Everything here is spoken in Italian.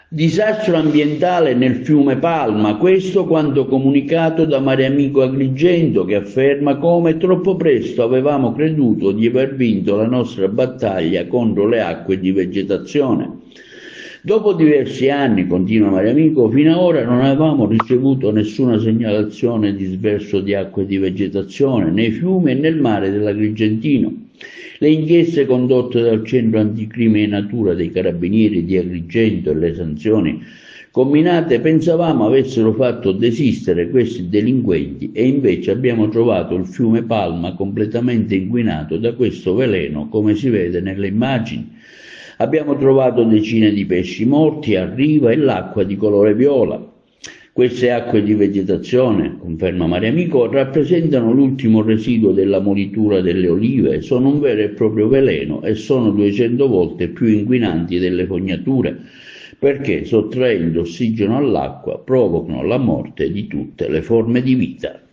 Disastro ambientale nel fiume Palma, questo quanto comunicato da Mare Amico Agrigento, che afferma come troppo presto avevamo creduto di aver vinto la nostra battaglia contro le acque di vegetazione. Dopo diversi anni, continua Mare Amico, fino ad ora non avevamo ricevuto nessuna segnalazione di sverso di acque di vegetazione nei fiumi e nel mare dell'Agrigentino. Le inchieste condotte dal Centro Anticrimine Natura dei Carabinieri di Agrigento e le sanzioni comminate pensavamo avessero fatto desistere questi delinquenti e invece abbiamo trovato il fiume Palma completamente inquinato da questo veleno, come si vede nelle immagini. Abbiamo trovato decine di pesci morti a riva e l'acqua di colore viola. Queste acque di vegetazione, conferma Mare Amico, rappresentano l'ultimo residuo della molitura delle olive, sono un vero e proprio veleno e sono 200 volte più inquinanti delle fognature, perché sottraendo ossigeno all'acqua provocano la morte di tutte le forme di vita.